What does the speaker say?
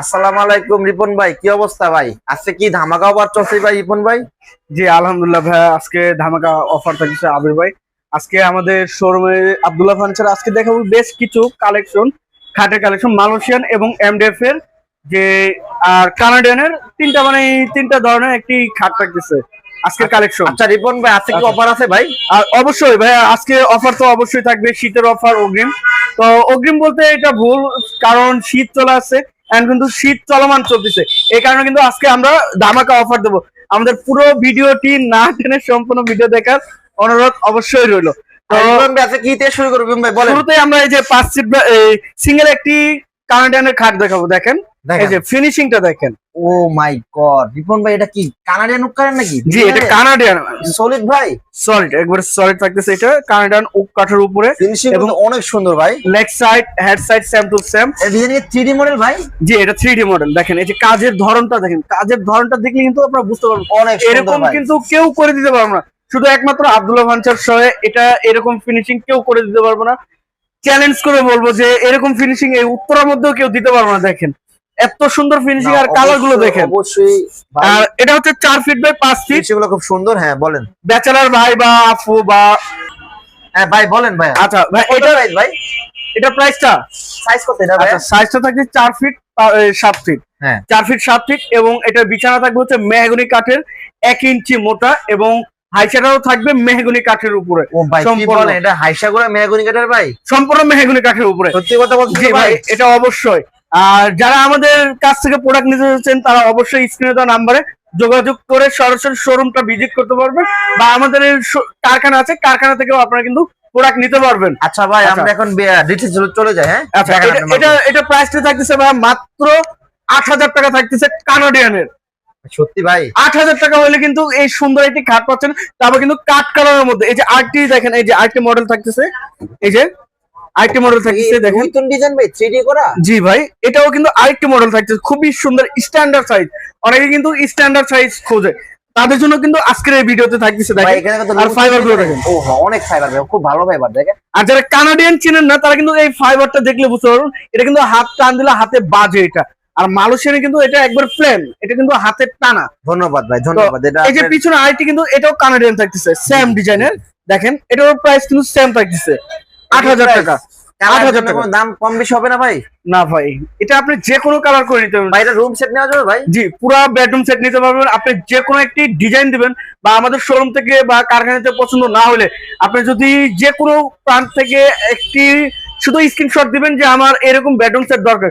আসসালামু আলাইকুম রিপন ভাই, কি অবস্থা ভাই? আজকে কি ধামাকা অফার চলছে ভাই রিপন ভাই? জি আলহামদুলিল্লাহ ভাই, আজকে ধামাকা অফার থাকছে আবির ভাই। আজকে আমাদের শোরুমে আব্দুল্লাহ ফার্নিচার আজকে দেখাবো বেশ কিছু কালেকশন, খাটের কালেকশন মালয়েশিয়ান এবং এমডিএফ এর যে আর কানাডিয়ানের তিনটা মানে এই তিনটা ধরনের একটি খাট থাকতেছে আজকের কালেকশন। আচ্ছা রিপন ভাই, আজকে কি আচ্ছা। অফার আছে ভাই? আর অবশ্যই ভাই আজকে অফার তো অবশ্যই থাকবে, শীতের অফার অগ্রিম। তো অগ্রিম বলতে এটা ভুল, কারণ শীত চলে আসছে এন্ড কিন্তু শীত চলমান চলতেছে, এই কারণে কিন্তু আজকে আমরা ধামাকা অফার দেবো। আমাদের পুরো ভিডিওটি না টেনে সম্পূর্ণ ভিডিও দেখার অনুরোধ অবশ্যই রইলো। তো রিপন ভাই আজকে কি দিয়ে শুরু করব রিপন ভাই বলেন? শুরুতে আমরা এই যে 5 সিট সিঙ্গেল একটি কানাডিয়ানের খাট দেখাবো। দেখেন এই যে ফিনিশিংটা দেখেন। ও মাই গড রিপন ভাই, এটা কি কানাডিয়ান ওক কাঠের নাকি? জি এটা কানাডিয়ান সলিড ভাই, সলিড, একবারে সলিড থাকতেছে। এটা কানাডিয়ান ওক কাঠের উপরে ফিনিশিং এবং কিন্তু অনেক সুন্দর ভাই। Leg side head side same to same. এই ডিজাইন কি 3D মডেল ভাই? জি এটা 3D মডেল। দেখেন এই যে কাজের ধরনটা দেখেন, কাজের ধরনটা দেখলে কিন্তু আপনারা বুঝতে পারবেন অনেক সুন্দর এরকম ভাই। কিন্তু কেউ করে দিতে পারবে না, শুধু একমাত্র আব্দুল্লাহ ফার্নিচার সহ এটা এরকম ফিনিশিং কেউ করে দিতে পারবে না। চ্যালেঞ্জ করে বলবো যে এরকম ফিনিশিং এই উত্তরার মধ্যেও কেউ দিতে পারবে না। দেখেন এত সুন্দর ফিনিশিং আর কালার গুলো দেখেন। অবশ্যই ভাই, আর এটা হচ্ছে 4 ফিট বাই 5 ফিট। সেগুলো খুব সুন্দর। হ্যাঁ বলেন। ব্যাচেলার ভাই বা আফু বা হ্যাঁ ভাই বলেন ভাই। আচ্ছা ভাই এটা এটা প্রাইস ভাই, এটা প্রাইসটা সাইজ কত এটা ভাই? আচ্ছা সাইজটা থাকছে 4 ফিট 7 ফিট। হ্যাঁ 4 ফিট 7 ফিট এবং এটার বিছানা থাকবে হচ্ছে মেহগনি কাঠের 1 ইঞ্চি মোটা এবং হাইচাটাও থাকবে মেহগনি কাঠের উপরে। ও ভাই কি সম্পূর্ণ বলেন, এটা হাইসাগুড়া মেহগনি কাঠের ভাই? সম্পূর্ণ মেহগনি কাঠের উপরে। সত্যি কথা বলছেন জি ভাই ভাই? এটা অবশ্যই। আর যারা আমাদের কাছ থেকে প্রোডাক্ট নিতে চাচ্ছেন তারা অবশ্যই স্ক্রিনে দেওয়া নাম্বারে যোগাযোগ করে সরাসরি শোরুমটা ভিজিট করতে পারবেন, বা আমাদের এই কারখানা আছে, কারখানা থেকেও আপনারা কিন্তু প্রোডাক্ট নিতে পারবেন। আচ্ছা ভাই, আচ্ছা। আমরা এখন ডিটেইলস চলে যাই। হ্যাঁ আচ্ছা দেখেন এটা আপনার এটা এটা প্রাইসটা থাকতেছে ভাই মাত্র 8,000 টাকা থাকতেছে কানাডিয়ানের। মাধ্যমে। সত্যি ভাই 8,000 টাকা হলে কিন্তু এই সুন্দর একটি খাট পাচ্ছেন, তারপর কিন্তু কাঠ কালারের মধ্যে। এই যে আরেকটি দেখেন, এই যে আরেকটি মডেল থাকতেছে, এই যে আরেকটি মডেল থাকতেছে দেখেন। নতুন ডিজাইন ভাই 3D করা। জি ভাই এটাও কিন্তু আরেকটি মডেল থাকতেছে, খুবই সুন্দর স্ট্যান্ডার্ড সাইজ। অনেকে কিন্তু স্ট্যান্ডার্ড সাইজ খোঁজে, তাদের জন্য কিন্তু আজকের এই ভিডিওতে থাকতেছে ভাই দেখেন। এখানে কত আর ফাইবার গুলো দেখেন। ও হ্যাঁ অনেক ফাইবার ভাই, খুব ভালো ফাইবার দেখেন। আর যারা কানাডিয়ান চিনেন না তারা কিন্তু এই ফাইবারটা দেখলে বুঝতে পারবেন এটা কিন্তু হাত টান দিলে হাতে বাজে এটা। আর মালয়েশিয়ানে কিন্তু এটা একবার প্লেন, এটা কিন্তু হাতে টানা। ধন্যবাদ ভাই, ধন্যবাদ। এটা এই যে পিছনে আইটি কিন্তু এটাও কানাডিয়ান থাকতেছে, সেম ডিজাইনের। দেখেন এটার প্রাইস কিন্তু সেম থাকতেছে 8,000 টাকা। 8,000 টাকা। কোনো দাম কম বেশি হবে না ভাই? না ভাই এটা আপনি যে কোনো কালার করে নিতে পারবেন। ভাই এটা রুম সেট নেওয়া যাবে ভাই? জি পুরা বেডরুম সেট নিতে পারবেন। আপনি যে কোনো একটি ডিজাইন দিবেন, বা আমাদের শোরুম থেকে বা কারখানাতে পছন্দ না হলে আপনি যদি যে কোনো প্রান্ত থেকে একটি শুধু স্ক্রিনশট দিবেন যে আমার এরকম বেডরুম সেট দরকার,